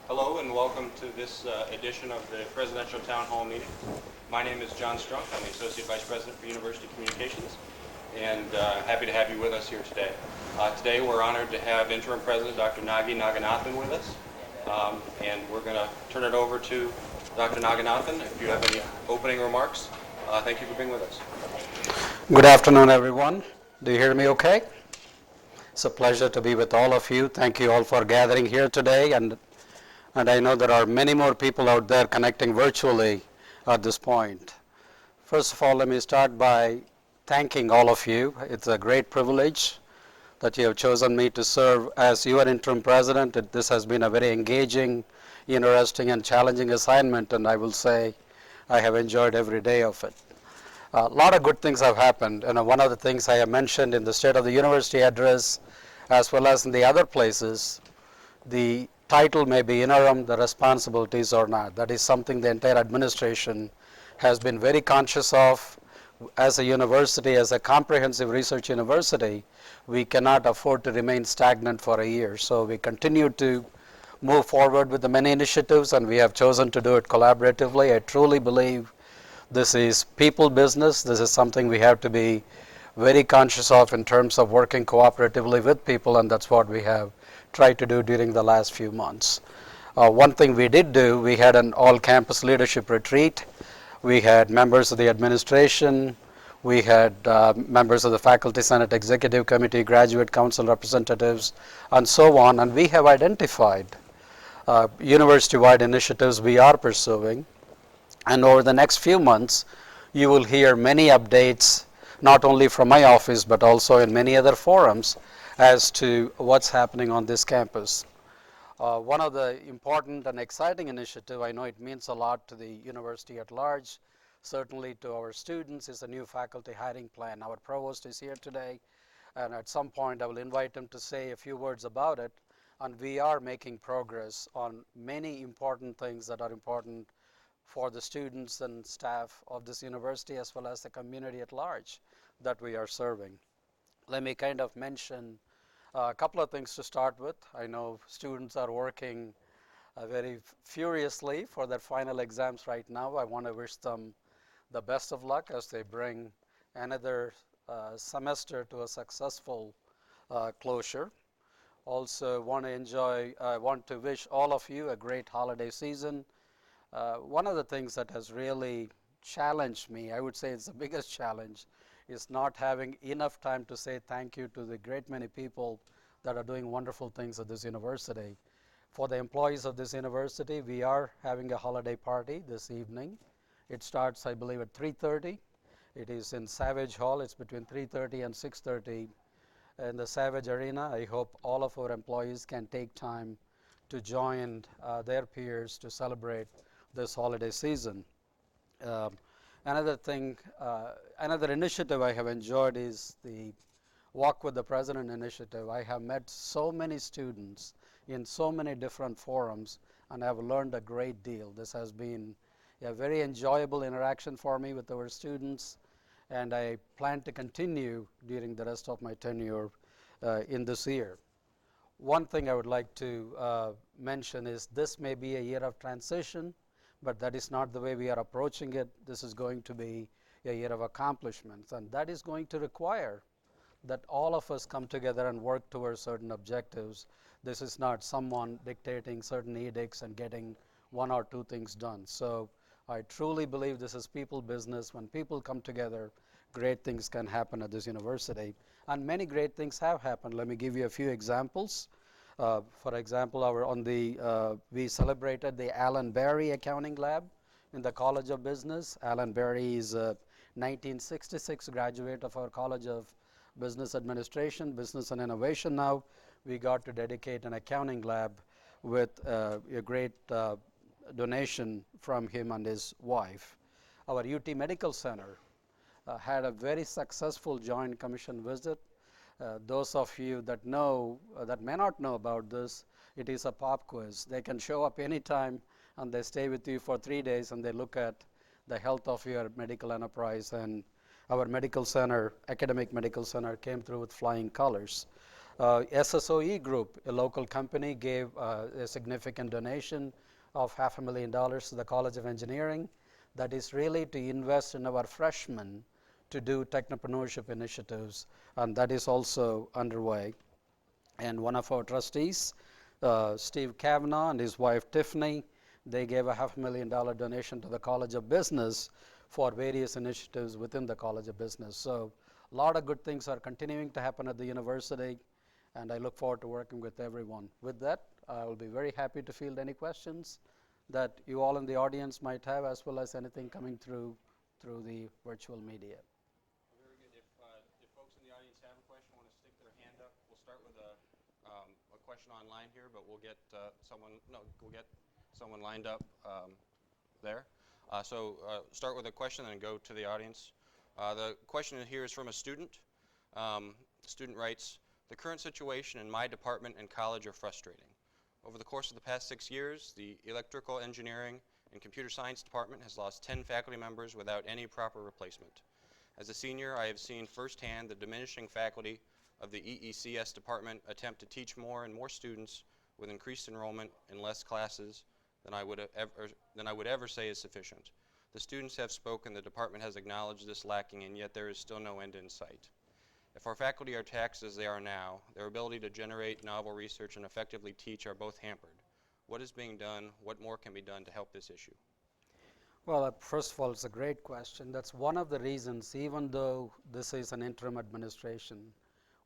Hello and welcome to this edition of the Presidential Town Hall meeting. My name is John Strunk. I'm the Associate Vice President for University Communications, and happy to have you with us here today. Today we're honored to have Interim President Dr. Nagi Naganathan with us, and we're going to turn it over to Dr. Naganathan. If you have any opening remarks, thank you for being with us. Good afternoon, everyone. Do you hear me okay? It's a pleasure to be with all of you. Thank you all for gathering here today, and I know there are many more people out there connecting virtually at this point. First of all, let me start by thanking all of you. It's a great privilege that you have chosen me to serve as your interim president. This has been a very engaging, interesting, and challenging assignment, and I will say I have enjoyed every day of it. A lot of good things have happened, and one of the things I have mentioned in the State of the University address, as well as in the other places, the title may be interim, the responsibilities are not. That is something the entire administration has been very conscious of. As a university, as a comprehensive research university, we cannot afford to remain stagnant for a year. So we continue to move forward with the many initiatives, and we have chosen to do it collaboratively. I truly believe this is people business. This is something we have to be very conscious of in terms of working cooperatively with people, and that's what we have tried to do during the last few months. One thing we did do, we had an all-campus leadership retreat. We had members of the administration. We had members of the Faculty Senate Executive Committee, Graduate Council representatives, and so on. And we have identified university-wide initiatives we are pursuing. And over the next few months, you will hear many updates, not only from my office, but also in many other forums as to what's happening on this campus. One of the important and exciting initiative, I know it means a lot to the university at large, certainly to our students, is a new faculty hiring plan. Our provost is here today, and at some point I will invite him to say a few words about it. And we are making progress on many important things that are important for the students and staff of this university, as well as the community at large that we are serving. Let me kind of mention a couple of things to start with. I know students are working very furiously for their final exams right now. I want to wish them the best of luck as they bring another semester to a successful closure. Also want to wish all of you a great holiday season. One of the things that has really challenged me, I would say it's the biggest challenge, is not having enough time to say thank you to the great many people that are doing wonderful things at this university. For the employees of this university, we are having a holiday party this evening. It starts, I believe, at 3:30. It is in Savage Hall. It's between 3:30 and 6:30 in the Savage Arena. I hope all of our employees can take time to join their peers to celebrate this holiday season. Another thing, another initiative I have enjoyed is the Walk with the President initiative. I have met so many students in so many different forums, and I have learned a great deal. This has been a very enjoyable interaction for me with our students, and I plan to continue during the rest of my tenure in this year. One thing I would like to mention is this may be a year of transition, but that is not the way we are approaching it. This is going to be a year of accomplishments, and that is going to require that all of us come together and work towards certain objectives. This is not someone dictating certain edicts and getting one or two things done. So I truly believe this is people business. When people come together, great things can happen at this university, and many great things have happened. Let me give you a few examples. For example, we celebrated the Alan Berry Accounting Lab in the College of Business. Alan Berry is a 1966 graduate of our College of Business Administration, Business and Innovation. Now we got to dedicate an accounting lab with a great donation from him and his wife. Our UT Medical Center had a very successful Joint Commission visit. Those of you that know, that may not know about this, it is a pop quiz. They can show up anytime, and they stay with you for 3 days, and they look at the health of your medical enterprise. And our medical center, academic medical center, came through with flying colors. SSOE Group, a local company, gave a significant donation of $500,000 to the College of Engineering. That is really to invest in our freshmen to do technopreneurship initiatives, and that is also underway. And one of our trustees, Steve Kavanaugh, and his wife Tiffany, they gave a $500,000 donation to the College of Business for various initiatives within the College of Business. So a lot of good things are continuing to happen at the university, and I look forward to working with everyone. With that, I will be very happy to field any questions that you all in the audience might have, as well as anything coming through the virtual media. Very good. If folks in the audience have a question, want to stick their hand up, we'll start with a question online here, but we'll get someone lined up there. Start with a question and go to the audience. The question here is from a student. The student writes, "The current situation in my department and college are frustrating. Over the course of the past 6 years, the electrical engineering and computer science department has lost 10 faculty members without any proper replacement. As a senior, I have seen firsthand the diminishing faculty of the EECS department attempt to teach more and more students with increased enrollment in less classes than I would ever say is sufficient. The students have spoken, the department has acknowledged this lacking, and yet there is still no end in sight. If our faculty are taxed as they are now, their ability to generate novel research and effectively teach are both hampered. What is being done? What more can be done to help this issue?" Well, first of all, it's a great question. That's one of the reasons, even though this is an interim administration,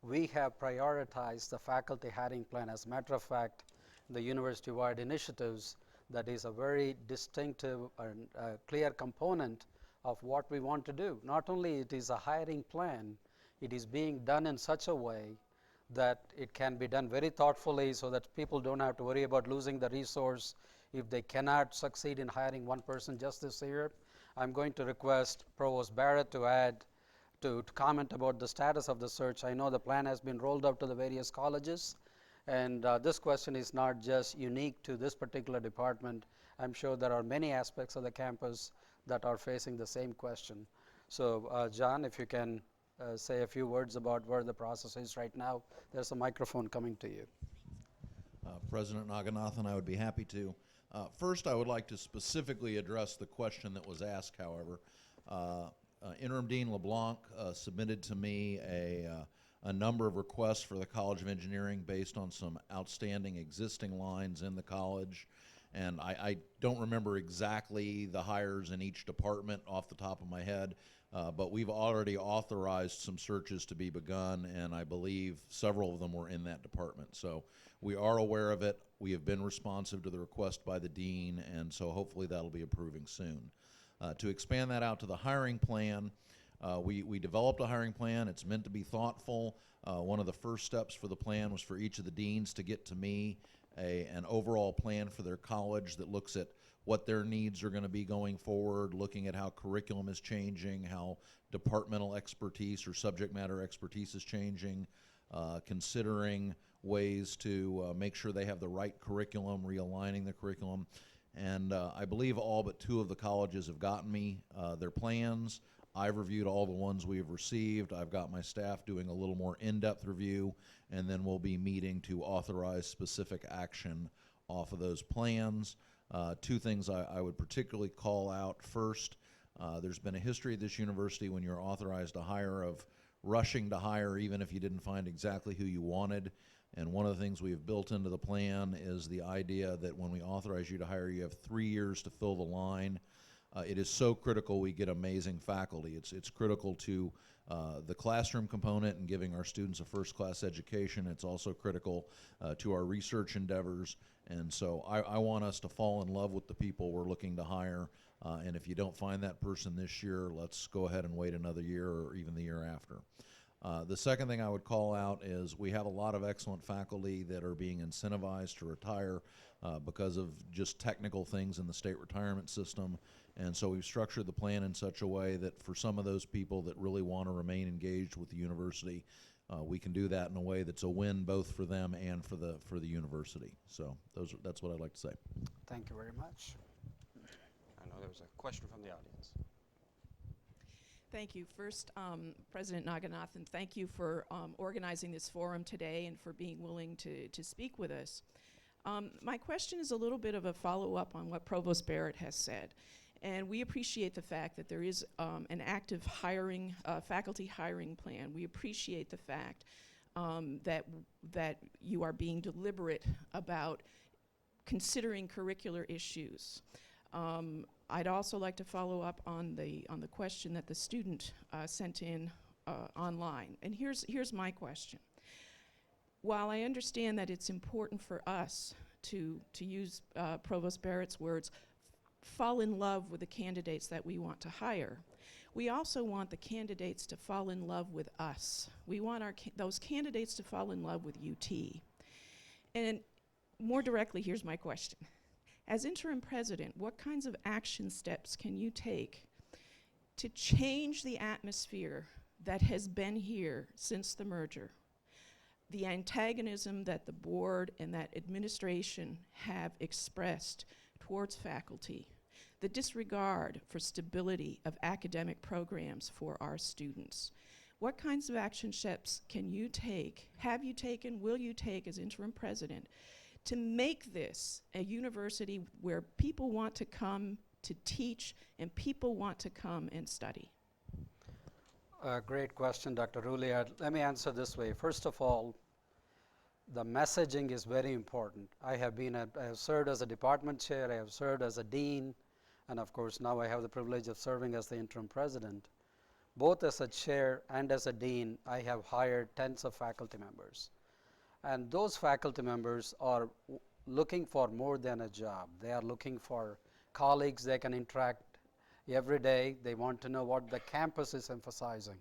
we have prioritized the faculty hiring plan. As a matter of fact, the university-wide initiatives, that is a very distinctive and clear component of what we want to do. Not only it is a hiring plan, it is being done in such a way that it can be done very thoughtfully so that people don't have to worry about losing the resource if they cannot succeed in hiring one person just this year. I'm going to request Provost Barrett to add to comment about the status of the search. I know the plan has been rolled out to the various colleges, and this question is not just unique to this particular department. I'm sure there are many aspects of the campus that are facing the same question. So John, if you can say a few words about where the process is right now. There's a microphone coming to you. President Naganathan, I would be happy to. First, I would like to specifically address the question that was asked, however. Interim Dean LeBlanc submitted to me a number of requests for the College of Engineering based on some outstanding existing lines in the college. And I don't remember exactly the hires in each department off the top of my head, but we've already authorized some searches to be begun, and I believe several of them were in that department. So we are aware of it. We have been responsive to the request by the dean, and so hopefully that'll be approving soon. To expand that out to the hiring plan, we developed a hiring plan. It's meant to be thoughtful. One of the first steps for the plan was for each of the deans to get to me an overall plan for their college that looks at what their needs are going to be going forward, looking at how curriculum is changing, how departmental expertise or subject matter expertise is changing, considering ways to make sure they have the right curriculum, realigning the curriculum. And I believe all but 2 of the colleges have gotten me their plans. I've reviewed all the ones we have received. I've got my staff doing a little more in-depth review, and then we'll be meeting to authorize specific action off of those plans. 2 things I would particularly call out. First, there's been a history at this university when you're authorized to hire of rushing to hire even if you didn't find exactly who you wanted. And one of the things we have built into the plan is the idea that when we authorize you to hire, you have 3 years to fill the line. It is so critical we get amazing faculty. It's critical to the classroom component and giving our students a first-class education. It's also critical to our research endeavors. And so I want us to fall in love with the people we're looking to hire. And if you don't find that person this year, let's go ahead and wait another year or even the year after. The second thing I would call out is we have a lot of excellent faculty that are being incentivized to retire because of just technical things in the state retirement system. And so we've structured the plan in such a way that for some of those people that really want to remain engaged with the university, we can do that in a way that's a win both for them and for the university. So that's what I'd like to say. Thank you very much. I know there was a question from the audience. Thank you. First, President Naganathan, thank you for organizing this forum today and for being willing to speak with us. My question is a little bit of a follow-up on what Provost Barrett has said. And we appreciate the fact that there is an active hiring, faculty hiring plan. We appreciate the fact that you are being deliberate about considering curricular issues. I'd also like to follow up on the question that the student sent in online. And here's my question. While I understand that it's important for us to use Provost Barrett's words, fall in love with the candidates that we want to hire, we also want the candidates to fall in love with us. We want those candidates to fall in love with UT. And more directly, here's my question. As interim president, what kinds of action steps can you take to change the atmosphere that has been here since the merger? The antagonism that the board and that administration have expressed towards faculty, the disregard for stability of academic programs for our students. What kinds of action steps can you take, have you taken, will you take as interim president to make this a university where people want to come to teach and people want to come and study? Great question, Dr. Rulli. Let me answer this way. First of all, the messaging is very important. I have served as a department chair, I have served as a dean, and of course now I have the privilege of serving as the interim president. Both as a chair and as a dean, I have hired tens of faculty members. And those faculty members are looking for more than a job. They are looking for colleagues they can interact every day. They want to know what the campus is emphasizing.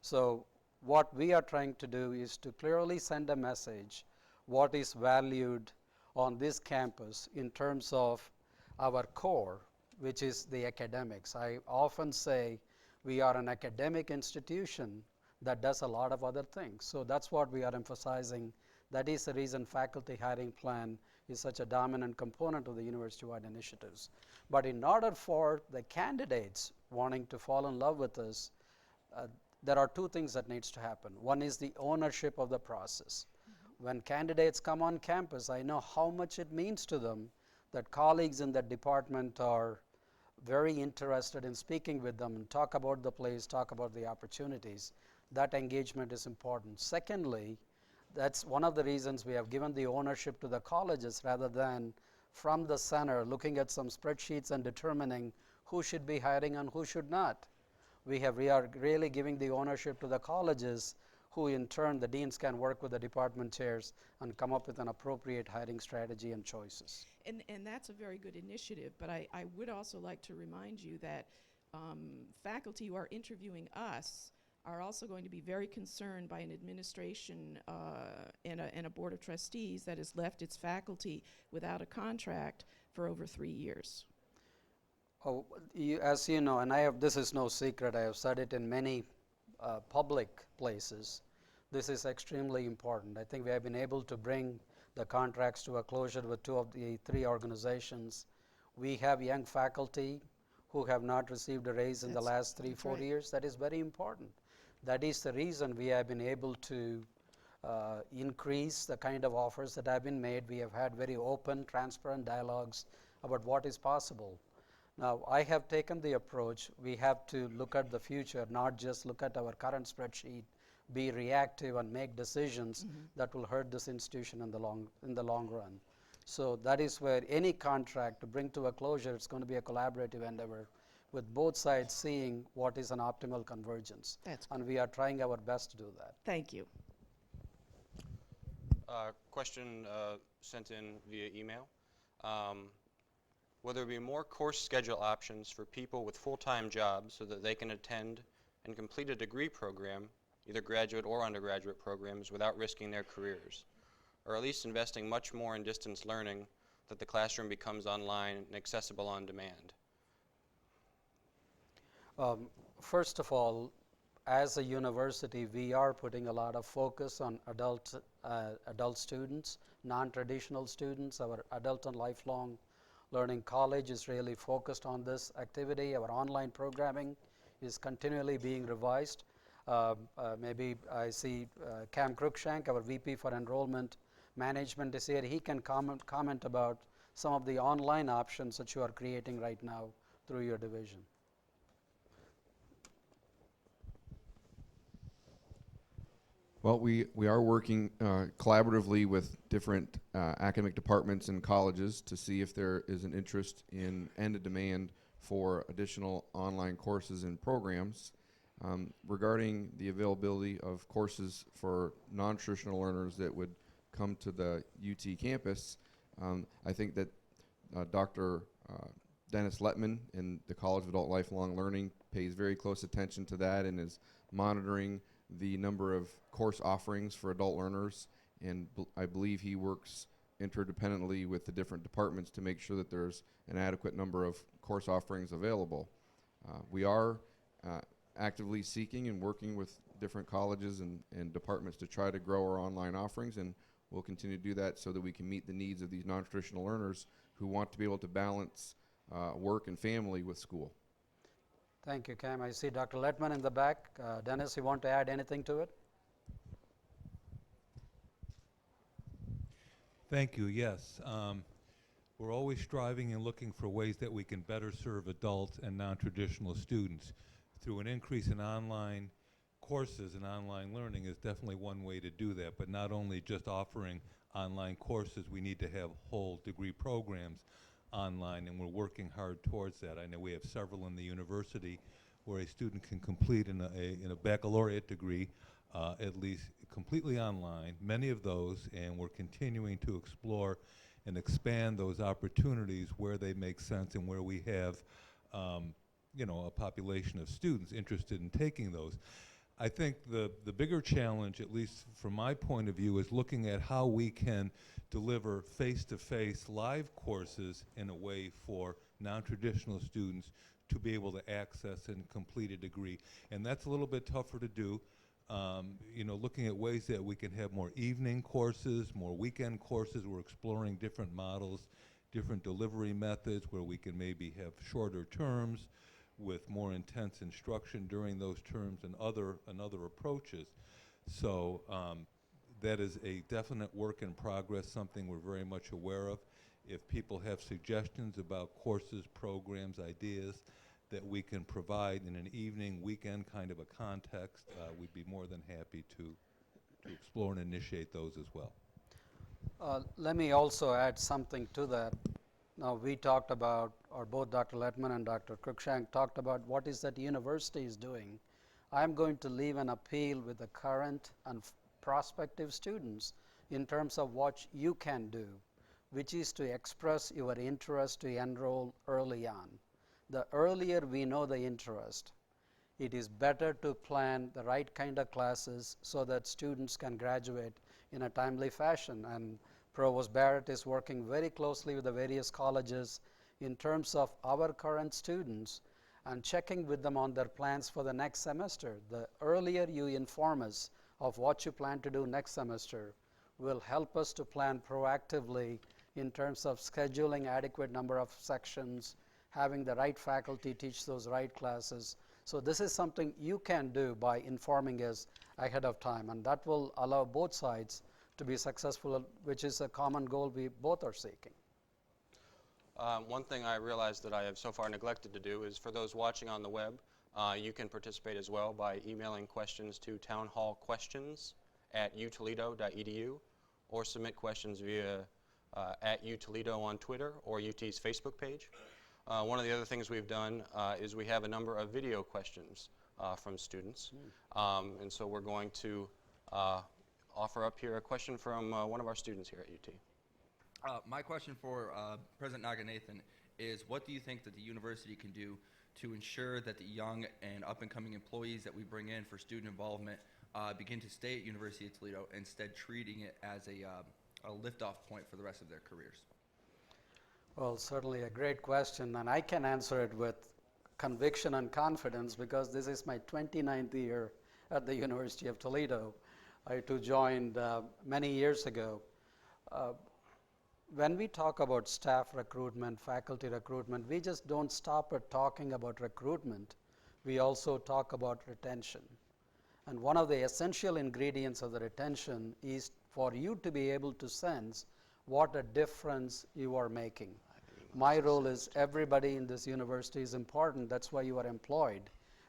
So what we are trying to do is to clearly send a message what is valued on this campus in terms of our core, which is the academics. I often say we are an academic institution that does a lot of other things. So that's what we are emphasizing. That is the reason faculty hiring plan is such a dominant component of the university-wide initiatives. But in order for the candidates wanting to fall in love with us, there are two things that needs to happen. One is the ownership of the process. When candidates come on campus, I know how much it means to them that colleagues in that department are very interested in speaking with them and talk about the place, talk about the opportunities. That engagement is important. Secondly, that's one of the reasons we have given the ownership to the colleges rather than from the center looking at some spreadsheets and determining who should be hiring and who should not. We are really giving the ownership to the colleges, who in turn the deans can work with the department chairs and come up with an appropriate hiring strategy and choices. And that's a very good initiative, but I would also like to remind you that faculty who are interviewing us are also going to be very concerned by an administration and a board of trustees that has left its faculty without a contract for over 3 years. Oh, as you know, and this is no secret, I have said it in many public places, this is extremely important. I think we have been able to bring the contracts to a closure with 2 of the 3 organizations. We have young faculty who have not received a raise in the last 3-4 years. That is very important. That is the reason we have been able to increase the kind of offers that have been made. We have had very open, transparent dialogues about what is possible. Now, I have taken the approach, we have to look at the future, not just look at our current spreadsheet, be reactive and make decisions that will hurt this institution in the long run. So that is where any contract to bring to a closure, it's going to be a collaborative endeavor with both sides seeing what is an optimal convergence. And we are trying our best to do that. Thank you. Question sent in via email. Will there be more course schedule options for people with full-time jobs so that they can attend and complete a degree program, either graduate or undergraduate programs, without risking their careers? Or at least investing much more in distance learning that the classroom becomes online and accessible on demand? First of all, as a university, we are putting a lot of focus on adult students, non-traditional students. Our adult and lifelong learning college is really focused on this activity. Our online programming is continually being revised. Maybe I see Cam Cruikshank, our VP for Enrollment Management is here. He can comment about some of the online options that you are creating right now through your division. Well, we are working collaboratively with different academic departments and colleges to see if there is an interest in and a demand for additional online courses and programs. Regarding the availability of courses for non-traditional learners that would come to the UT campus, I think that Dr. Dennis Letman in the College of Adult Lifelong Learning pays very close attention to that and is monitoring the number of course offerings for adult learners, and I believe he works interdependently with the different departments to make sure that there's an adequate number of course offerings available. We are actively seeking and working with different colleges and departments to try to grow our online offerings, and we'll continue to do that so that we can meet the needs of these non-traditional learners who want to be able to balance work and family with school. Thank you, Cam. I see Dr. Letman in the back. Dennis, you want to add anything to it? Thank you. Yes. We're always striving and looking for ways that we can better serve adults and non-traditional students. Through an increase in online courses and online learning is definitely one way to do that, but not only just offering online courses, we need to have whole degree programs online, and we're working hard towards that. I know we have several in the university where a student can complete in a baccalaureate degree at least completely online, many of those, and we're continuing to explore and expand those opportunities where they make sense and where we have a population of students interested in taking those. I think the bigger challenge, at least from my point of view, is looking at how we can deliver face-to-face live courses in a way for non-traditional students to be able to access and complete a degree. And that's a little bit tougher to do. Looking at ways that we can have more evening courses, more weekend courses. We're exploring different models, different delivery methods where we can maybe have shorter terms with more intense instruction during those terms and other approaches. So that is a definite work in progress, something we're very much aware of. If people have suggestions about courses, programs, ideas that we can provide in an evening, weekend kind of a context, we'd be more than happy to explore and initiate those as well. Let me also add something to that. Now, we talked about, or both Dr. Letman and Dr. Cruikshank talked about what is that university is doing. I'm going to leave an appeal with the current and prospective students in terms of what you can do, which is to express your interest to enroll early on. The earlier we know the interest, it is better to plan the right kind of classes so that students can graduate in a timely fashion. And Provost Barrett is working very closely with the various colleges in terms of our current students and checking with them on their plans for the next semester. The earlier you inform us of what you plan to do next semester will help us to plan proactively in terms of scheduling adequate number of sections, having the right faculty teach those right classes. So this is something you can do by informing us ahead of time, and that will allow both sides to be successful, which is a common goal we both are seeking. One thing I realized that I have so far neglected to do is for those watching on the web, you can participate as well by emailing questions to townhallquestions@utoledo.edu or submit questions via @utoledo on Twitter or UT's Facebook page. One of the other things we've done is we have a number of video questions from students. And so we're going to offer up here a question from one of our students here at UT. My question for President Naganathan is, what do you think that the university can do to ensure that the young and up-and-coming employees that we bring in for student involvement begin to stay at University of Toledo, instead treating it as a lift-off point for the rest of their careers? Well, certainly a great question, and I can answer it with conviction and confidence because this is my 29th year at the University of Toledo. I too joined many years ago. When we talk about staff recruitment, faculty recruitment, we just don't stop at talking about recruitment. we also talk about retention. And one of the essential ingredients of the retention is for you to be able to sense what a difference you are making. My role is everybody in this university is important. That's why you are employed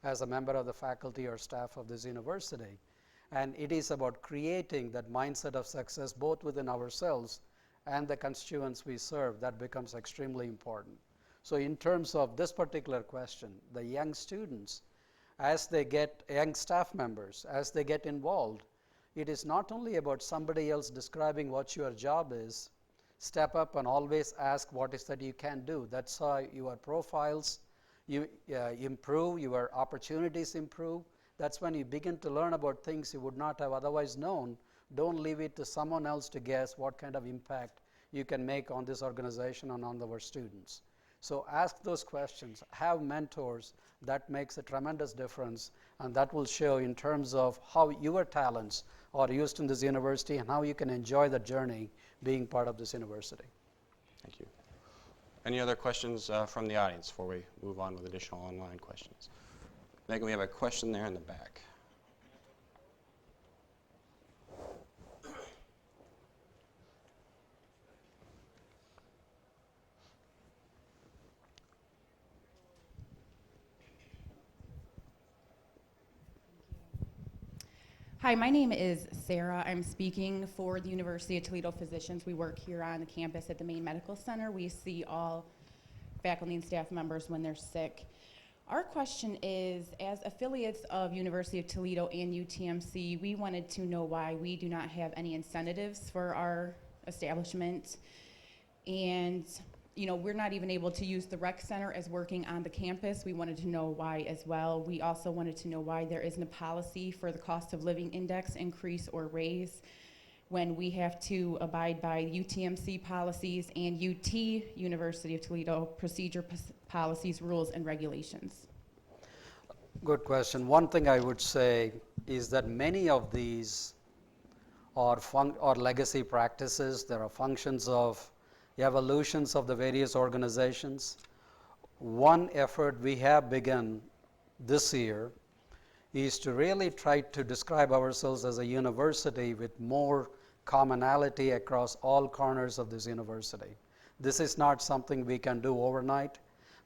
as a member of the faculty or staff of this university. And it is about creating that mindset of success both within ourselves and the constituents we serve. That becomes extremely important. So in terms of this particular question, the young students, as they get, young staff members, as they get involved, it is not only about somebody else describing what your job is. Step up and always ask what is that you can do. That's how your profiles improve, your opportunities improve. That's when you begin to learn about things you would not have otherwise known. Don't leave it to someone else to guess what kind of impact you can make on this organization and on our students. So ask those questions, have mentors. That makes a tremendous difference, and that will show in terms of how your talents are used in this university and how you can enjoy the journey being part of this university. Thank you. Any other questions from the audience before we move on with additional online questions? Megan, we have a question there in the back. Hi, my name is Sarah. I'm speaking for the University of Toledo physicians. We work here on the campus at the main medical center. We see all faculty and staff members when they're sick. Our question is, as affiliates of University of Toledo and UTMC, we wanted to know why we do not have any incentives for our establishment. And we're not even able to use the rec center as working on the campus. We wanted to know why as well. We also wanted to know why there isn't a policy for the cost of living index increase or raise when we have to abide by UTMC policies and UT, University of Toledo, procedure policies, rules, and regulations. Good question. One thing I would say is that many of these are legacy practices. There are functions of evolutions of the various organizations. One effort we have begun this year is to really try to describe ourselves as a university with more commonality across all corners of this university. This is not something we can do overnight,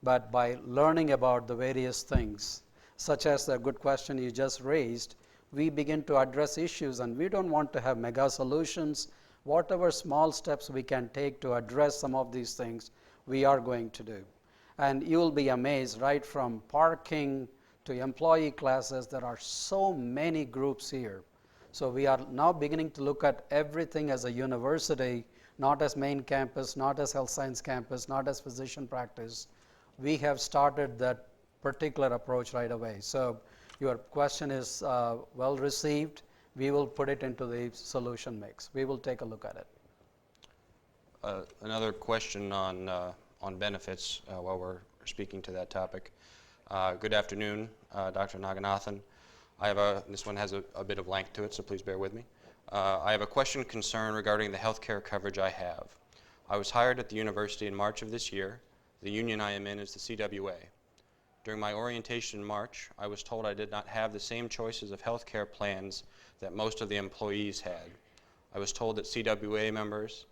but by learning about the various things, such as the good question you just raised, we begin to address issues, and we don't want to have mega solutions. Whatever small steps we can take to address some of these things, we are going to do. And you will be amazed, right from parking to employee classes, there are so many groups here. So we are now beginning to look at everything as a university, not as main campus, not as health science campus, not as physician practice. We have started that particular approach right away. So your question is well received. We will put it into the solution mix. We will take a look at it. Another question on benefits while we're speaking to that topic. Good afternoon, Dr. Naganathan. This one has a bit of length to it, so please bear with me. I have a question concern regarding the health care coverage I have. I was hired at the university in March of this year. The union I am in is the CWA. During my orientation in March, I was told I did not have the same choices of health care plans that most of the employees had. I was told that CWA members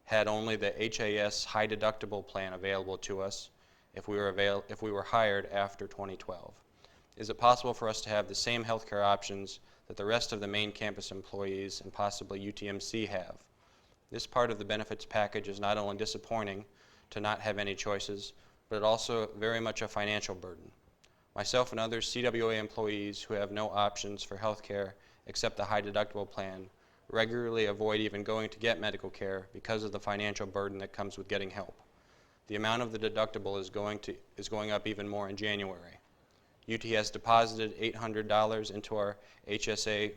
had only the HAS high deductible plan available to us if we were hired after 2012. Is it possible for us to have the same health care options that the rest of the main campus employees and possibly UTMC have? This part of the benefits package is not only disappointing to not have any choices, but also very much a financial burden. Myself and other CWA employees who have no options for health care except the high deductible plan regularly avoid even going to get medical care because of the financial burden that comes with getting help. The amount of the deductible is going up even more in January. UT has deposited $800 into our HSA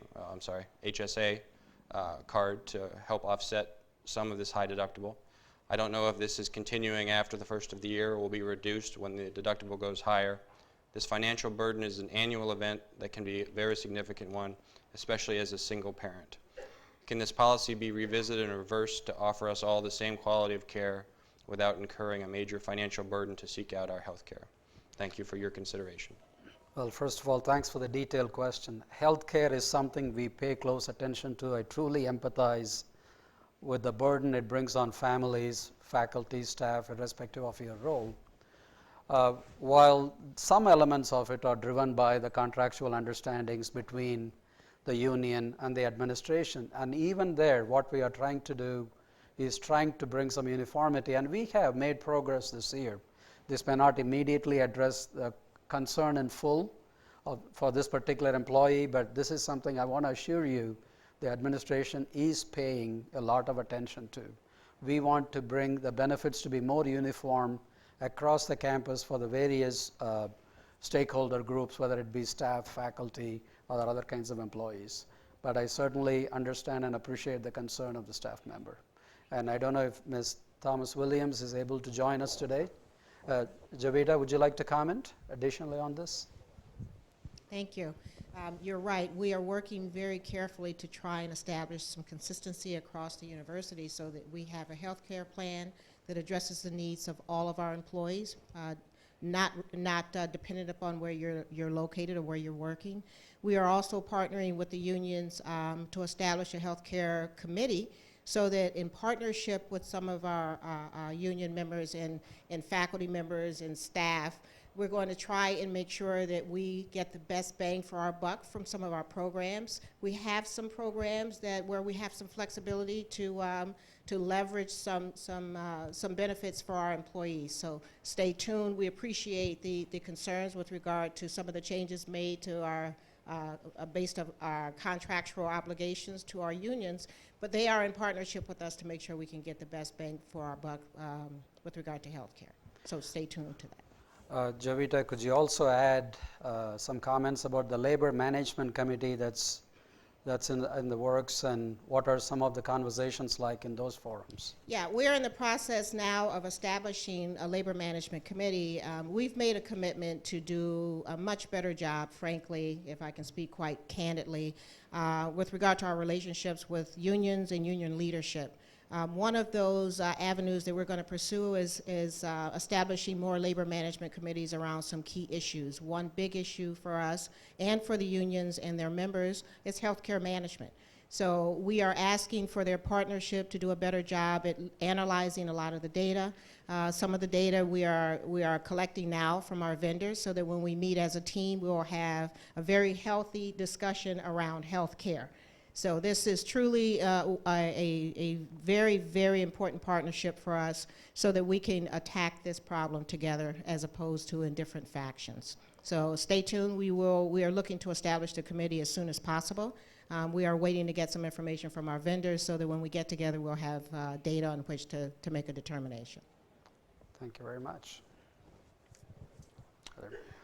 card to help offset some of this high deductible. I don't know if this is continuing after the first of the year or will be reduced when the deductible goes higher. This financial burden is an annual event that can be a very significant one, especially as a single parent. Can this policy be revisited and reversed to offer us all the same quality of care without incurring a major financial burden to seek out our health care? Thank you for your consideration. Well, first of all, thanks for the detailed question. Healthcare is something we pay close attention to. I truly empathize with the burden it brings on families, faculty, staff, irrespective of your role. While some elements of it are driven by the contractual understandings between the union and the administration, and even there, what we are trying to do is trying to bring some uniformity, and we have made progress this year. This may not immediately address the concern in full for this particular employee, but this is something I want to assure you the administration is paying a lot of attention to. We want to bring the benefits to be more uniform across the campus for the various stakeholder groups, whether it be staff, faculty, or other kinds of employees. But I certainly understand and appreciate the concern of the staff member. And I don't know if Ms. Thomas Williams is able to join us today. Javita, would you like to comment additionally on this? Thank you. You're right. We are working very carefully to try and establish some consistency across the university so that we have a healthcare plan that addresses the needs of all of our employees, not dependent upon where you're located or where you're working. We are also partnering with the unions to establish a healthcare committee so that in partnership with some of our union members and faculty members and staff, we're going to try and make sure that we get the best bang for our buck from some of our programs. We have some programs where we have some flexibility to leverage some benefits for our employees. So stay tuned. We appreciate the concerns with regard to some of the changes made to our based on our contractual obligations to our unions, but they are in partnership with us to make sure we can get the best bang for our buck with regard to health care. So stay tuned to that. Javita, could you also add some comments about the labor management committee that's in the works, and what are some of the conversations like in those forums? Yeah, we're in the process now of establishing a labor management committee. We've made a commitment to do a much better job, frankly, if I can speak quite candidly, with regard to our relationships with unions and union leadership. One of those avenues that we're going to pursue is establishing more labor management committees around some key issues. One big issue for us and for the unions and their members is healthcare management. So we are asking for their partnership to do a better job at analyzing a lot of the data. Some of the data we are collecting now from our vendors so that when we meet as a team, we will have a very healthy discussion around healthcare. So this is truly a very, very important partnership for us so that we can attack this problem together as opposed to in different factions. So stay tuned. We are looking to establish the committee as soon as possible. We are waiting to get some information from our vendors so that when we get together, we'll have data on which to make a determination. Thank you very much.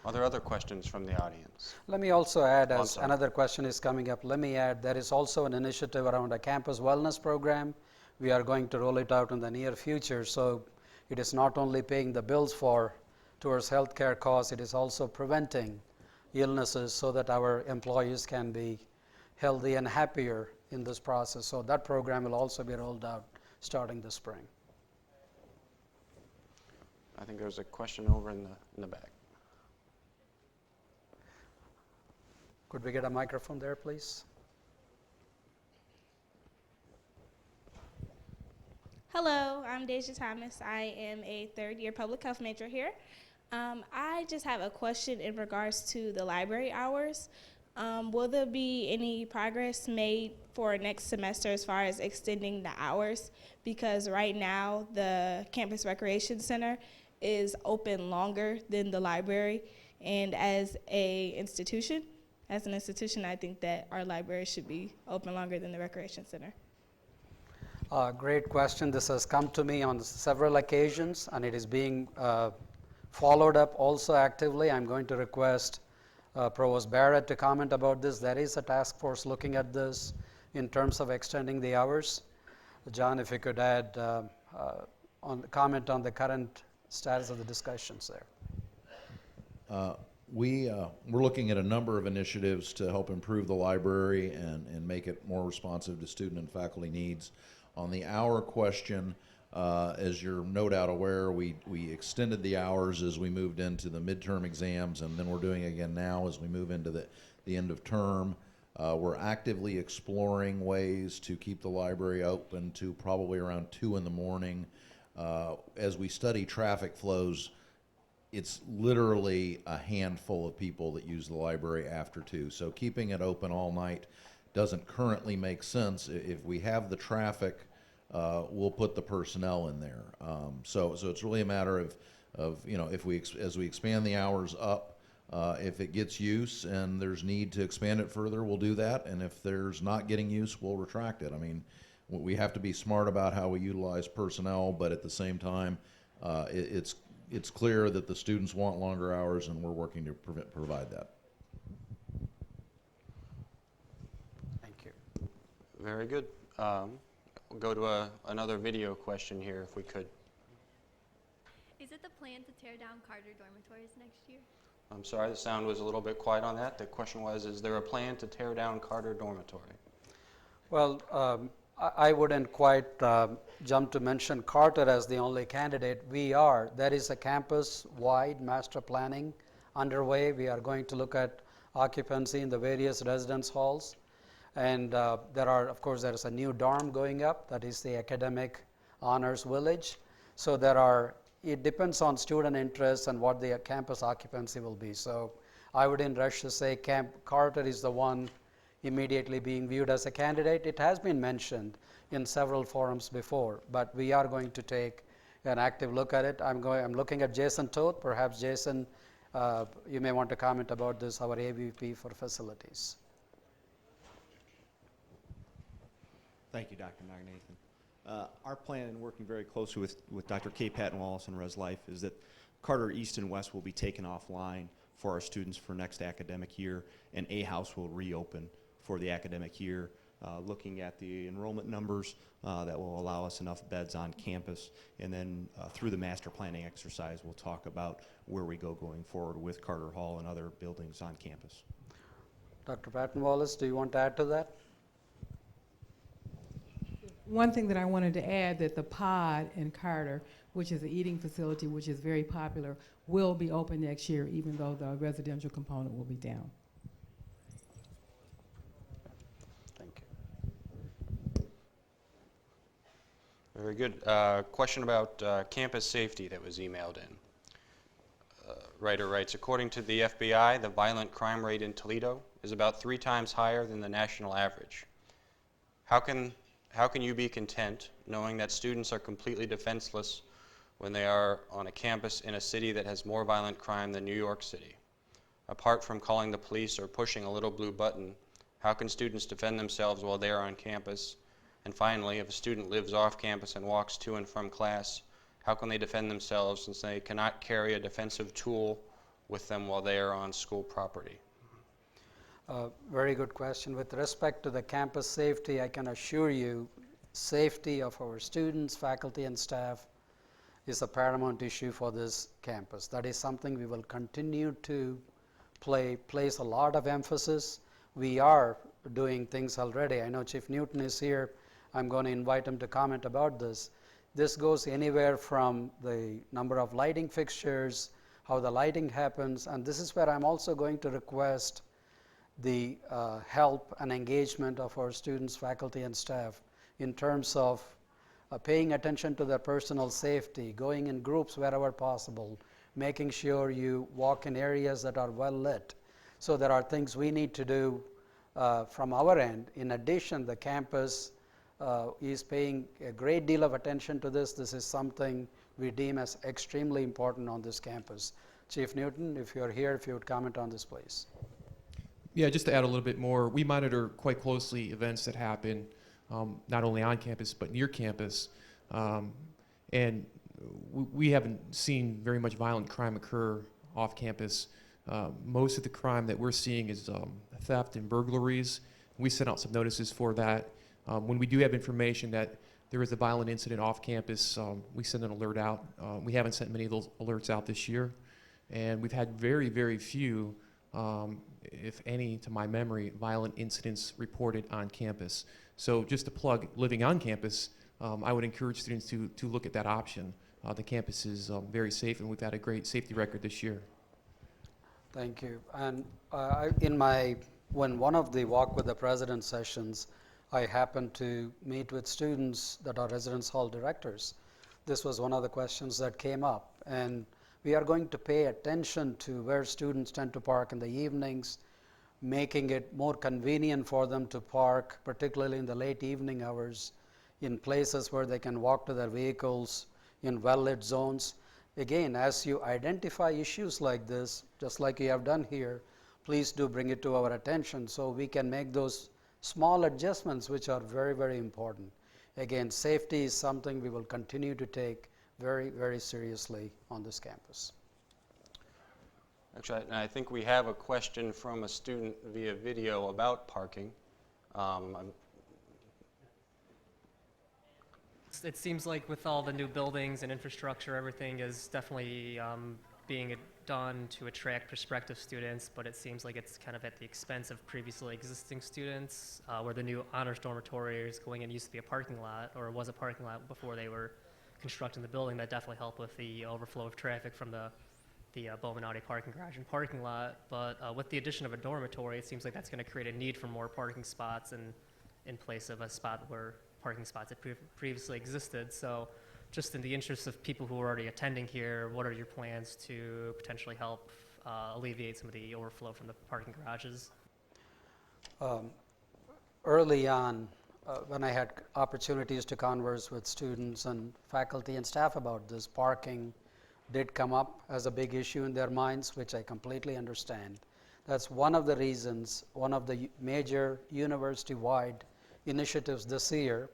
Are there other questions from the audience? Let me also add, as another question is coming up, let me add there is also an initiative around a campus wellness program. We are going to roll it out in the near future, so it is not only paying the bills towards healthcare costs, it is also preventing illnesses so that our employees can be healthy and happier in this process. So that program will also be rolled out starting this spring. I think there's a question over in the back. Could we get a microphone there, please? Hello, I'm Deja Thomas. I am a third-year public health major here. I just have a question in regards to the library hours. Will there be any progress made for next semester as far as extending the hours? Because right now, the Campus Recreation Center is open longer than the library, and as an institution, I think that our library should be open longer than the Recreation Center. Great question. This has come to me on several occasions, and it is being followed up also actively. I'm going to request Provost Barrett to comment about this. There is a task force looking at this in terms of extending the hours. John, if you could add comment on the current status of the discussions there. We're looking at a number of initiatives to help improve the library and make it more responsive to student and faculty needs. On the hour question, As you're no doubt aware, we extended the hours as we moved into the midterm exams, and then we're doing it again now as we move into the end of term. We're actively exploring ways to keep the library open to probably around 2 in the morning. As we study traffic flows, it's literally a handful of people that use the library after 2. So keeping it open all night doesn't currently make sense. If we have the traffic, we'll put the personnel in there. So it's really a matter of if as we expand the hours up, if it gets use and there's need to expand it further, we'll do that. And if there's not getting use, we'll retract it. I mean, we have to be smart about how we utilize personnel, but at the same time, it's clear that the students want longer hours, and we're working to provide that. Thank you. Very good. We'll go to another video question here, if we could. Is it the plan to tear down Carter dormitories next year? I'm sorry, the sound was a little bit quiet on that. The question was, is there a plan to tear down Carter dormitory? Well, I wouldn't quite jump to mention Carter as the only candidate. There is a campus-wide master planning underway. We are going to look at occupancy in the various residence halls. And there is a new dorm going up, that is the Academic Honors Village. So it depends on student interest and what the campus occupancy will be. So I wouldn't rush to say Carter is the one immediately being viewed as a candidate. It has been mentioned in several forums before, but we are going to take an active look at it. I'm looking at Jason Toth. Perhaps Jason, you may want to comment about this, our AVP for facilities. Thank you, Dr. Naganathan. Our plan, in working very closely with Dr. K. Patton Wallace and Res Life, is that Carter East and West will be taken offline for our students for next academic year, and A House will reopen for the academic year, looking at the enrollment numbers that will allow us enough beds on campus. And then through the master planning exercise, we'll talk about where we go going forward with Carter Hall and other buildings on campus. Dr. Patton Wallace, do you want to add to that? One thing that I wanted to add, that the pod in Carter, which is an eating facility which is very popular, will be open next year, even though the residential component will be down. Thank you. Very good. Question about campus safety that was emailed in. Writer writes, according to the FBI, the violent crime rate in Toledo is about 3 times higher than the national average. How can you be content knowing that students are completely defenseless when they are on a campus in a city that has more violent crime than New York City? Apart from calling the police or pushing a little blue button, how can students defend themselves while they are on campus? And finally, if a student lives off campus and walks to and from class, how can they defend themselves since they cannot carry a defensive tool with them while they are on school property? Very good question. With respect to the campus safety, I can assure you safety of our students, faculty, and staff is a paramount issue for this campus. That is something we will continue to place a lot of emphasis. We are doing things already. I know Chief Newton is here. I'm going to invite him to comment about this. This goes anywhere from the number of lighting fixtures, how the lighting happens, and this is where I'm also going to request the help and engagement of our students, faculty, and staff in terms of paying attention to their personal safety, going in groups wherever possible, making sure you walk in areas that are well lit. So there are things we need to do from our end. In addition, the campus is paying a great deal of attention to this. This is something we deem as extremely important on this campus. Chief Newton, if you're here, if you would comment on this, please. Yeah, just to add a little bit more, we monitor quite closely events that happen not only on campus but near campus, and we haven't seen very much violent crime occur off campus. Most of the crime that we're seeing is theft and burglaries. We sent out some notices for that. When we do have information that there is a violent incident off campus, we send an alert out. We haven't sent many of those alerts out this year, and we've had very, very few, if any, to my memory, violent incidents reported on campus. So just to plug, living on campus, I would encourage students to look at that option. The campus is very safe, and we've had a great safety record this year. Thank you. And when one of the Walk with the President sessions, I happened to meet with students that are residence hall directors. This was one of the questions that came up, and we are going to pay attention to where students tend to park in the evenings, making it more convenient for them to park, particularly in the late evening hours, in places where they can walk to their vehicles, in well-lit zones. Again, as you identify issues like this, just like you have done here, please do bring it to our attention so we can make those small adjustments which are very, very important. Again, safety is something we will continue to take very, very seriously on this campus. Actually, I think we have a question from a student via video about parking. It seems like with all the new buildings and infrastructure, everything is definitely being done to attract prospective students, but it seems like it's kind of at the expense of previously existing students, where the new honors dormitory is going in. Used to be a parking lot, or was a parking lot before they were constructing the building. That definitely helped with the overflow of traffic from the Bowman Audi parking garage and parking lot. But with the addition of a dormitory, it seems like that's going to create a need for more parking spots in place of a spot where parking spots had previously existed. So just in the interest of people who are already attending here, what are your plans to potentially help alleviate some of the overflow from the parking garages? Early on, when I had opportunities to converse with students and faculty and staff about this, parking did come up as a big issue in their minds, which I completely understand. That's one of the reasons, one of the major university-wide initiatives this year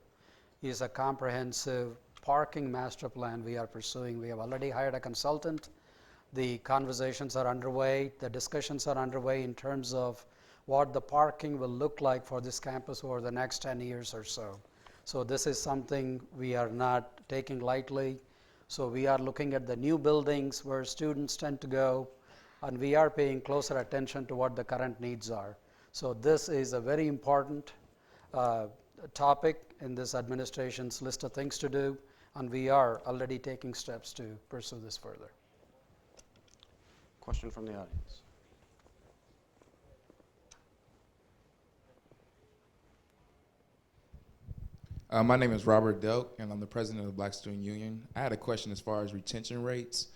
is a comprehensive parking master plan we are pursuing. We have already hired a consultant. The conversations are underway. The discussions are underway in terms of what the parking will look like for this campus over the next 10 years or so. So this is something we are not taking lightly. So we are looking at the new buildings where students tend to go, and we are paying closer attention to what the current needs are. So this is a very important topic in this administration's list of things to do, and we are already taking steps to pursue this further. Question from the audience. My name is Robert Delk, and I'm the president of the Black Student Union. I had a question as far as retention rates.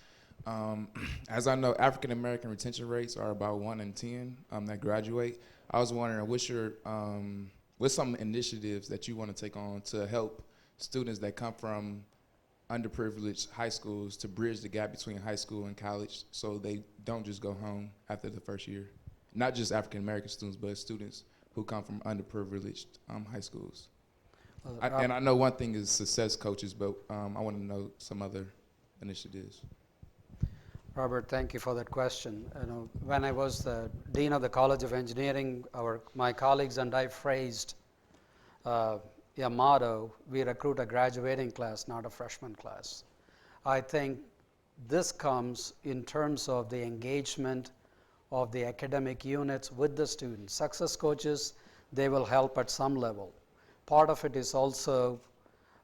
As I know, African American retention rates are about 1 in 10 that graduate. I was wondering, what's some initiatives that you want to take on to help students that come from underprivileged high schools to bridge the gap between high school and college so they don't just go home after the first year? Not just African American students, but students who come from underprivileged high schools. And I know one thing is success coaches, but I want to know some other initiatives. Robert, thank you for that question. When I was the Dean of the College of Engineering, my colleagues and I phrased a motto: we recruit a graduating class, not a freshman class. I think this comes in terms of the engagement of the academic units with the students. Success coaches, they will help at some level. Part of it is also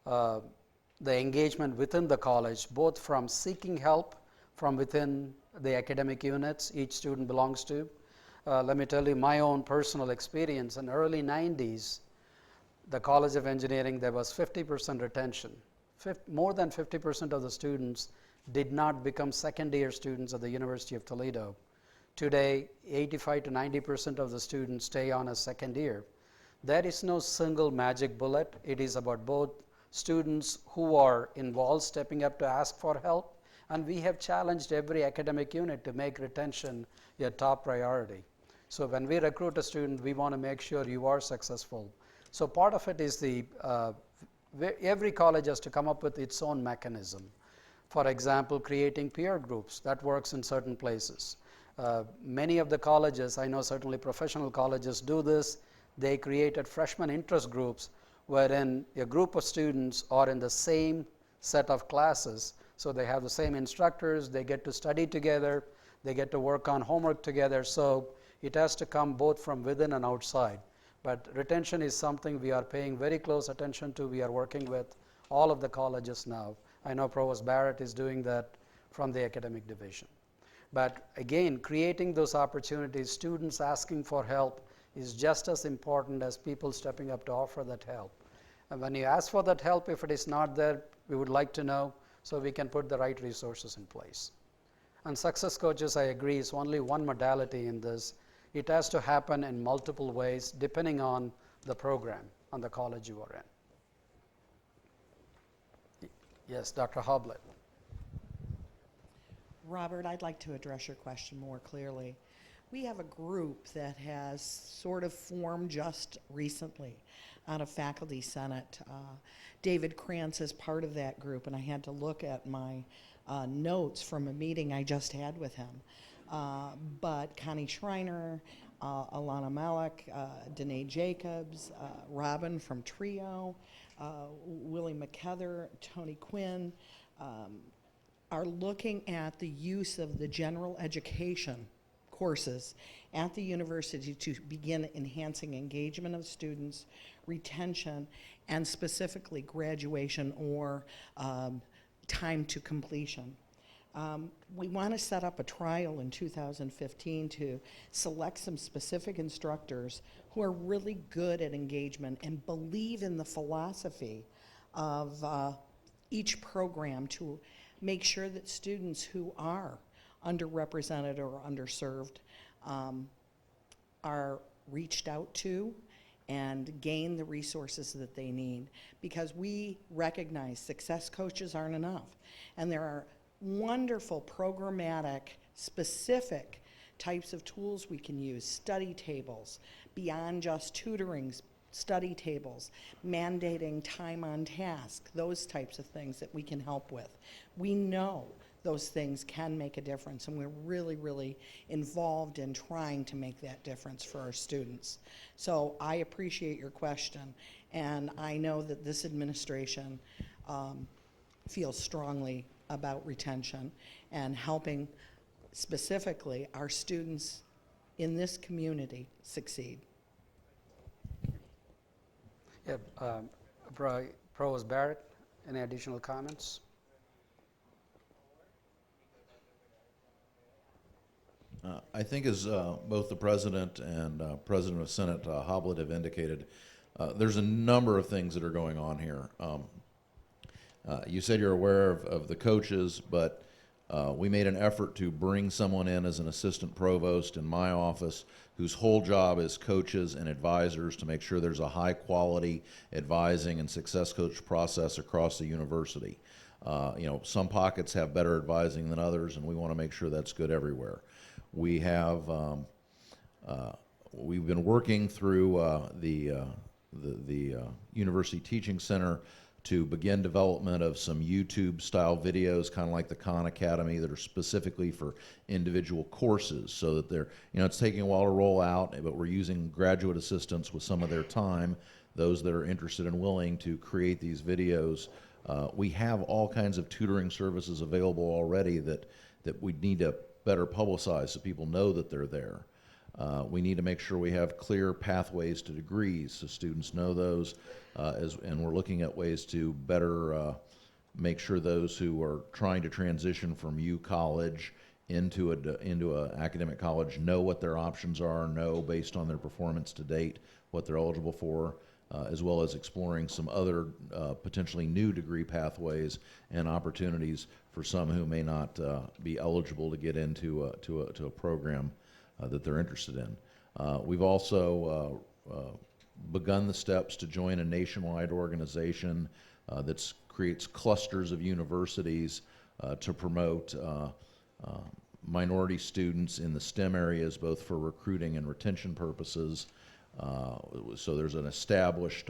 the engagement within the college, both from seeking help from within the academic units each student belongs to. Let me tell you my own personal experience. In the early 90s, the College of Engineering, there was 50% retention. More than 50% of the students did not become second-year students at the University of Toledo. Today, 85 to 90% of the students stay on a second year. There is no single magic bullet. It is about both students who are involved stepping up to ask for help, and we have challenged every academic unit to make retention a top priority. So when we recruit a student, we want to make sure you are successful. So part of it is every college has to come up with its own mechanism. For example, creating peer groups. That works in certain places. Many of the colleges, I know certainly professional colleges do this. They created freshman interest groups wherein a group of students are in the same set of classes. So they have the same instructors, they get to study together, they get to work on homework together. So it has to come both from within and outside. But retention is something we are paying very close attention to. We are working with all of the colleges now. I know Provost Barrett is doing that from the academic division. But again, creating those opportunities, students asking for help is just as important as people stepping up to offer that help. And when you ask for that help, if it is not there, we would like to know so we can put the right resources in place. And success coaches, I agree, is only one modality in this. It has to happen in multiple ways depending on the program, on the college you are in. Yes, Dr. Hoblet. Robert, I'd like to address your question more clearly. We have a group that has sort of formed just recently out of Faculty Senate. David Krantz is part of that group, and I had to look at my notes from a meeting I just had with him. But Connie Schreiner, Alana Malik, Danae Jacobs, Robin from Trio, Willie McKether, Tony Quinn, are looking at the use of the general education courses at the university to begin enhancing engagement of students, retention, and specifically graduation or time to completion. We want to set up a trial in 2015 to select some specific instructors who are really good at engagement and believe in the philosophy of each program to make sure that students who are underrepresented or underserved are reached out to and gain the resources that they need, because we recognize success coaches aren't enough, and there are wonderful programmatic specific types of tools we can use, study tables, beyond just tutoring, study tables, mandating time on task, those types of things that we can help with. We know those things can make a difference, and we're really, really involved in trying to make that difference for our students. So I appreciate your question, and I know that this administration feels strongly about retention and helping specifically our students in this community succeed. Yeah, Provost Barrett, any additional comments? I think as both the President and President of Senate Hoblet have indicated, there's a number of things that are going on here. You said you're aware of the coaches, but we made an effort to bring someone in as an assistant provost in my office whose whole job is coaches and advisors to make sure there's a high quality advising and success coach process across the university. Some pockets have better advising than others, and we want to make sure that's good everywhere. We have we've been working through the University Teaching Center to begin development of some YouTube-style videos, kind of like the Khan Academy, that are specifically for individual courses, so that they're, it's taking a while to roll out, but we're using graduate assistants with some of their time, those that are interested and willing to create these videos. We have all kinds of tutoring services available already that we need to better publicize so people know that they're there. We need to make sure we have clear pathways to degrees so students know those, and we're looking at ways to better make sure those who are trying to transition from U College into a academic college know what their options are, know based on their performance to date what they're eligible for, as well as exploring some other potentially new degree pathways and opportunities for some who may not be eligible to get into a program that they're interested in. We've also begun the steps to join a nationwide organization that creates clusters of universities to promote minority students in the STEM areas, both for recruiting and retention purposes. So there's an established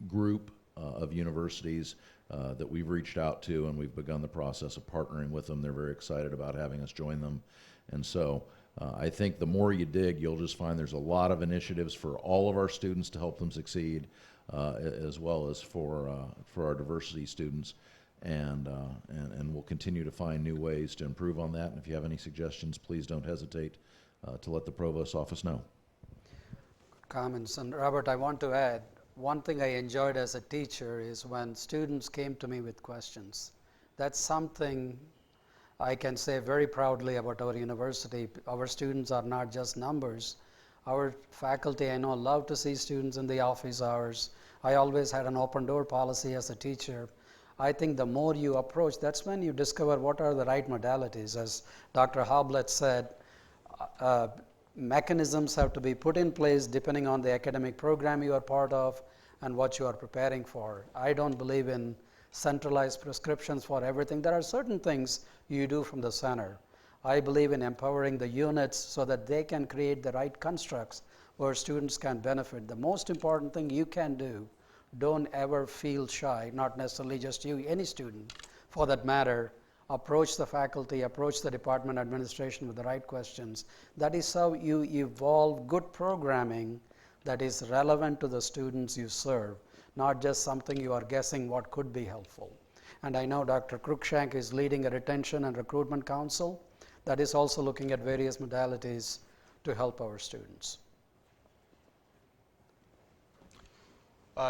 group of universities that we've reached out to, and we've begun the process of partnering with them. They're very excited about having us join them. And so I think the more you dig, you'll just find there's a lot of initiatives for all of our students to help them succeed, as well as for our diversity students. And we'll continue to find new ways to improve on that. And if you have any suggestions, please don't hesitate to let the Provost's office know. Comments. And Robert, I want to add, one thing I enjoyed as a teacher is when students came to me with questions. That's something I can say very proudly about our university. Our students are not just numbers. Our faculty, I know, love to see students in the office hours. I always had an open door policy as a teacher. I think the more you approach, that's when you discover what are the right modalities. As Dr. Hoblet said, mechanisms have to be put in place depending on the academic program you are part of and what you are preparing for. I don't believe in centralized prescriptions for everything. There are certain things you do from the center. I believe in empowering the units so that they can create the right constructs where students can benefit. The most important thing you can do, don't ever feel shy, not necessarily just you, any student for that matter. Approach the faculty, approach the department administration with the right questions. That is how you evolve good programming that is relevant to the students you serve, not just something you are guessing what could be helpful. And I know Dr. Cruikshank is leading a retention and recruitment council that is also looking at various modalities to help our students.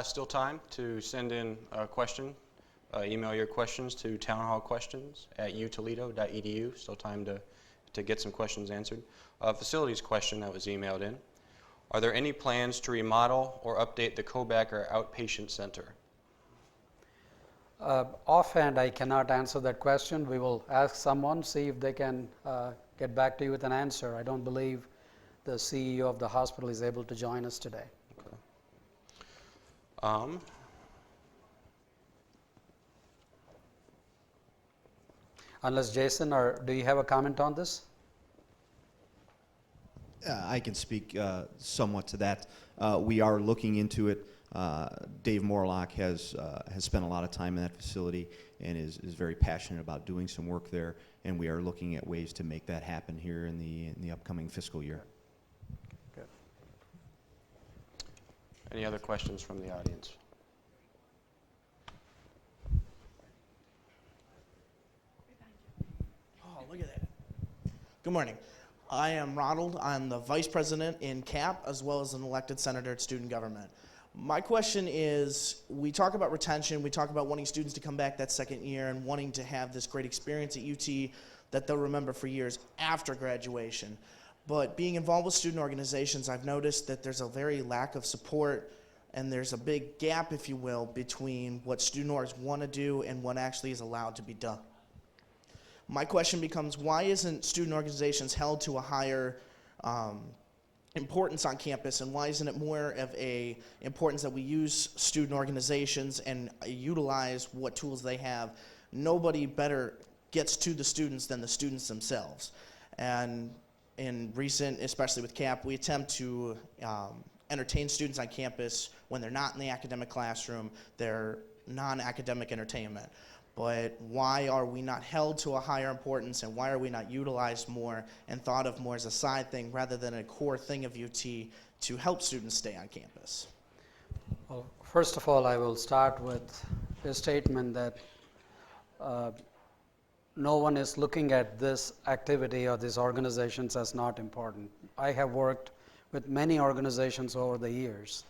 Still time to send in a question. Email your questions to townhallquestions@utoledo.edu. Still time to get some questions answered. Facilities question that was emailed in. Are there any plans to remodel or update the Kobacker Outpatient Center? Offhand, I cannot answer that question. We will ask someone, see if they can get back to you with an answer. I don't believe the CEO of the hospital is able to join us today. Okay. Unless Jason, or do you have a comment on this? I can speak somewhat to that. We are looking into it. Dave Morlock has spent a lot of time in that facility and is very passionate about doing some work there, and we are looking at ways to make that happen here in the upcoming fiscal year. Good. Any other questions from the audience? Oh, look at that. Good morning. I am Ronald. I'm the vice president in CAP as well as an elected senator at student government. My question is, we talk about retention, we talk about wanting students to come back that second year and wanting to have this great experience at UT that they'll remember for years after graduation. But being involved with student organizations, I've noticed that there's a very lack of support and there's a big gap, if you will, between what student orgs want to do and what actually is allowed to be done. My question becomes, why isn't student organizations held to a higher importance on campus, and why isn't it more of a importance that we use student organizations and utilize what tools they have? Nobody better gets to the students than the students themselves. And in recent, especially with CAP, we attempt to entertain students on campus when they're not in the academic classroom, they're non-academic entertainment. But why are we not held to a higher importance, and why are we not utilized more and thought of more as a side thing rather than a core thing of UT to help students stay on campus? Well, first of all, I will start with a statement that no one is looking at this activity or these organizations as not important. I have worked with many organizations over the years.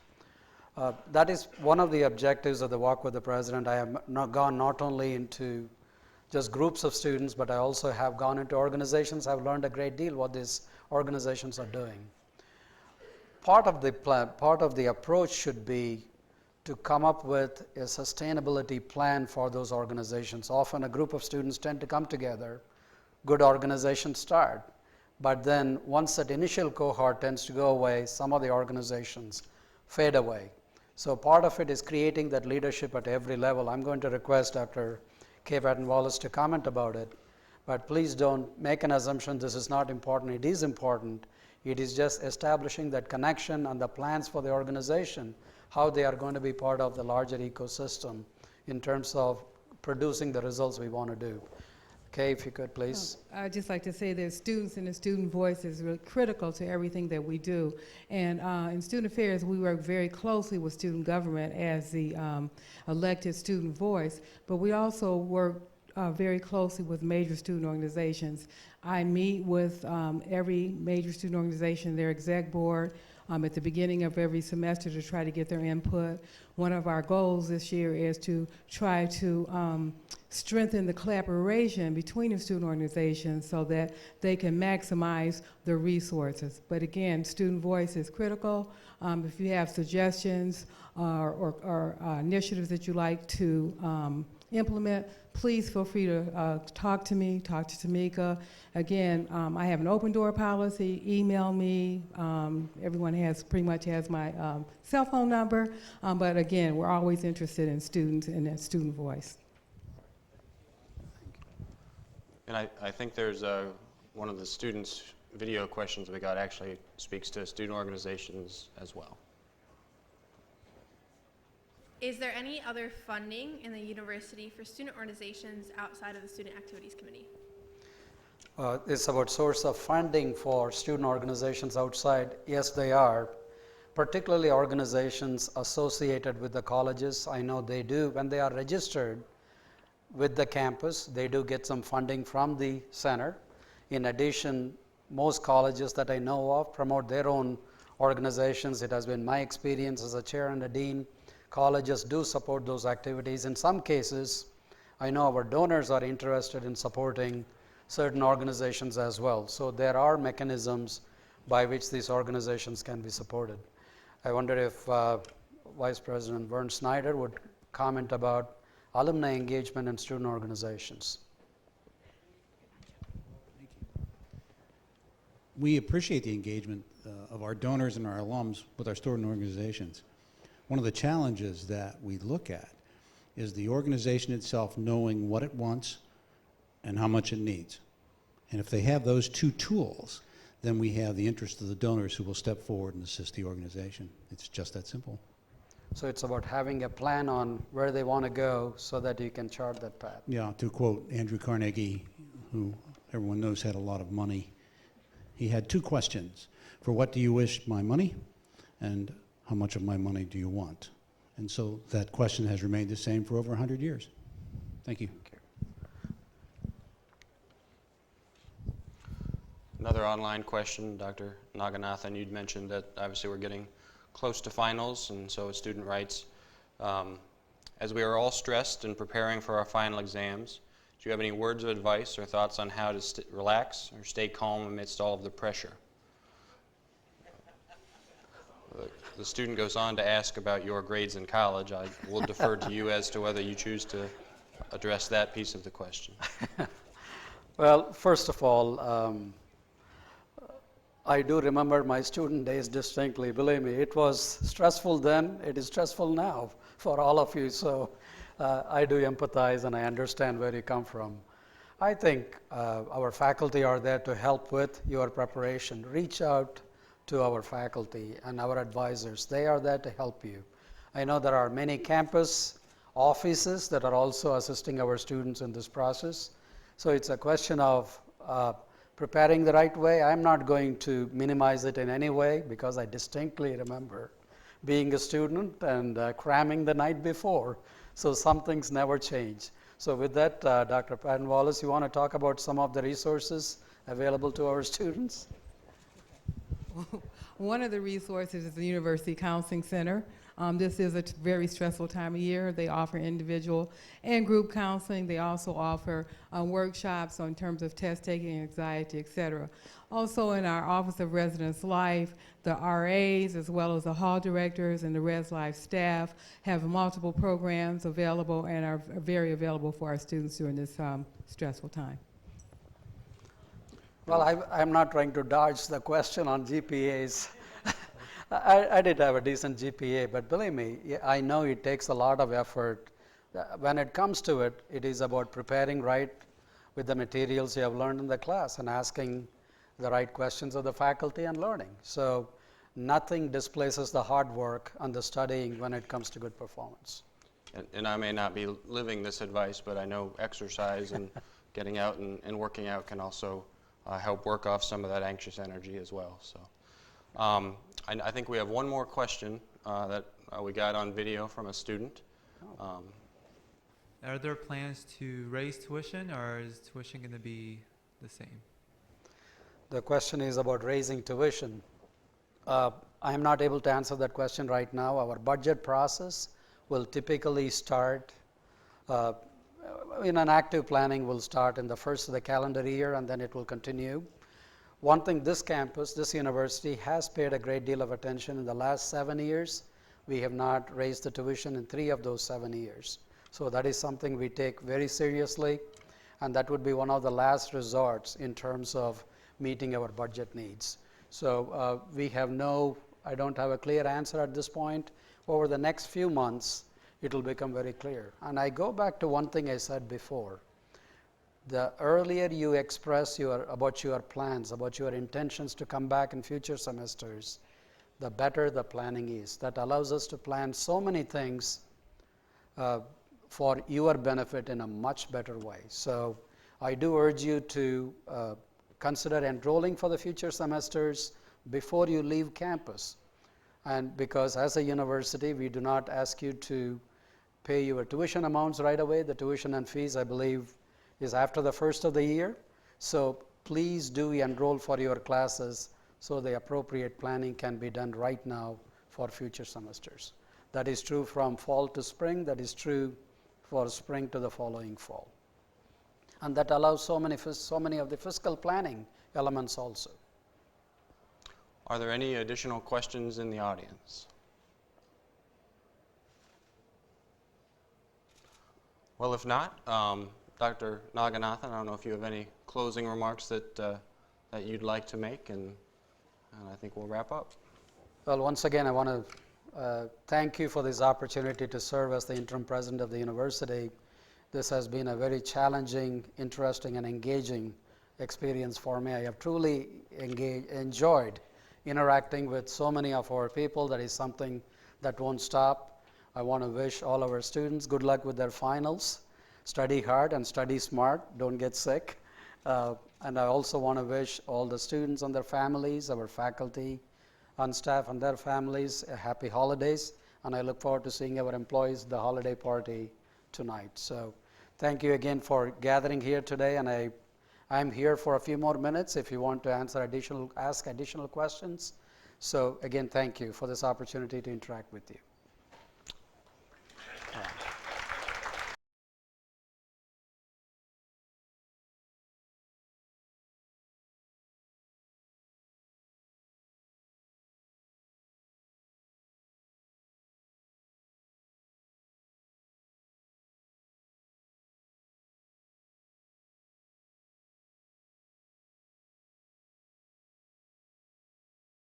That is one of the objectives of the Walk with the President. I have gone not only into just groups of students, but I also have gone into organizations. I've learned a great deal what these organizations are doing. Part of the approach should be to come up with a sustainability plan for those organizations. Often a group of students tend to come together, good organizations start, but then once that initial cohort tends to go away, some of the organizations fade away. So part of it is creating that leadership at every level. I'm going to request Dr. K. Patton Wallace to comment about it, but please don't make an assumption this is not important. It is important. It is just establishing that connection and the plans for the organization, how they are going to be part of the larger ecosystem in terms of producing the results we want to do. Kay, if you could, please. I'd just like to say that students and the student voice is really critical to everything that we do. And in student affairs, we work very closely with student government as the elected student voice, but we also work very closely with major student organizations. I meet with every major student organization, their exec board, at the beginning of every semester to try to get their input. One of our goals this year is to try to strengthen the collaboration between the student organizations so that they can maximize their resources. But again, student voice is critical. If you have suggestions or initiatives that you like to implement, please feel free to talk to me, talk to Tamika. Again, I have an open door policy. Email me. Everyone pretty much has my cell phone number. But again, we're always interested in students and their student voice. And I think there's one of the students' video questions we got actually speaks to student organizations as well. Is there any other funding in the university for student organizations outside of the Student Activities Committee? It's about source of funding for student organizations outside. Yes, they are, particularly organizations associated with the colleges. I know they do. When they are registered with the campus, they do get some funding from the center. In addition, most colleges that I know of promote their own organizations. It has been my experience as a chair and a dean. Colleges do support those activities. In some cases, I know our donors are interested in supporting certain organizations as well. So there are mechanisms by which these organizations can be supported. I wonder if Vice President Vern Snyder would comment about alumni engagement in student organizations. We appreciate the engagement of our donors and our alums with our student organizations. One of the challenges that we look at is the organization itself knowing what it wants and how much it needs. And if they have those two tools, then we have the interest of the donors who will step forward and assist the organization. It's just that simple. So it's about having a plan on where they want to go so that you can chart that path. Yeah, to quote Andrew Carnegie, who everyone knows had a lot of money, he had two questions. For what do you wish my money? And how much of my money do you want? And so that question has remained the same for over 100 years. Thank you. Another online question, Dr. Naganathan, you'd mentioned that obviously we're getting close to finals, and so is student rights. As we are all stressed and preparing for our final exams, do you have any words of advice or thoughts on how to relax or stay calm amidst all of the pressure? The student goes on to ask about your grades in college. I will defer to you as to whether you choose to address that piece of the question. Well, first of all, I do remember my student days distinctly. Believe me, it was stressful then. It is stressful now for all of you. So I do empathize and I understand where you come from. I think our faculty are there to help with your preparation. Reach out to our faculty and our advisors. They are there to help you. I know there are many campus offices that are also assisting our students in this process. So it's a question of preparing the right way. I'm not going to minimize it in any way because I distinctly remember being a student and cramming the night before. So some things never change. So with that, Dr. Patton Wallace, you want to talk about some of the resources available to our students? One of the resources is the University Counseling Center. This is a very stressful time of year. They offer individual and group counseling. They also offer workshops in terms of test taking, anxiety, et cetera. Also in our Office of Residence Life, the RAs as well as the hall directors and the Res Life staff have multiple programs available and are very available for our students during this stressful time. Well, I'm not trying to dodge the question on GPAs. I did have a decent GPA, but believe me, I know it takes a lot of effort. When it comes to it, it is about preparing right with the materials you have learned in the class and asking the right questions of the faculty and learning. So nothing displaces the hard work and the studying when it comes to good performance. And I may not be living this advice, but I know exercise and getting out and working out can also help work off some of that anxious energy as well. So I think we have one more question that we got on video from a student. Are there plans to raise tuition, or is tuition going to be the same? The question is about raising tuition. I am not able to answer that question right now. Our budget process will typically start in an active planning will start in the first of the calendar year, and then it will continue. One thing this campus, this university has paid a great deal of attention in the last 7 years. We have not raised the tuition in 3 of those 7 years. So that is something we take very seriously, and that would be one of the last resorts in terms of meeting our budget needs. So I don't have a clear answer at this point. Over the next few months, it will become very clear. And I go back to one thing I said before. The earlier you express about your plans, about your intentions to come back in future semesters, the better the planning is. That allows us to plan so many things for your benefit in a much better way. So I do urge you to consider enrolling for the future semesters before you leave campus. And because as a university, we do not ask you to pay your tuition amounts right away. The tuition and fees, I believe, is after the first of the year. So please do enroll for your classes so the appropriate planning can be done right now for future semesters. That is true from fall to spring. That is true for spring to the following fall. And that allows so many of the fiscal planning elements also. Are there any additional questions in the audience? Well, if not, Dr. Naganathan, I don't know if you have any closing remarks that you'd like to make, and I think we'll wrap up. Well, once again, I want to thank you for this opportunity to serve as the interim president of the university. This has been a very challenging, interesting, and engaging experience for me. I have truly enjoyed interacting with so many of our people. That is something that won't stop. I want to wish all our students good luck with their finals. Study hard and study smart. Don't get sick. And I also want to wish all the students and their families, our faculty and staff and their families, happy holidays. And I look forward to seeing our employees at the holiday party tonight. So thank you again for gathering here today. And I'm here for a few more minutes if you want to ask additional questions. So again, thank you for this opportunity to interact with you.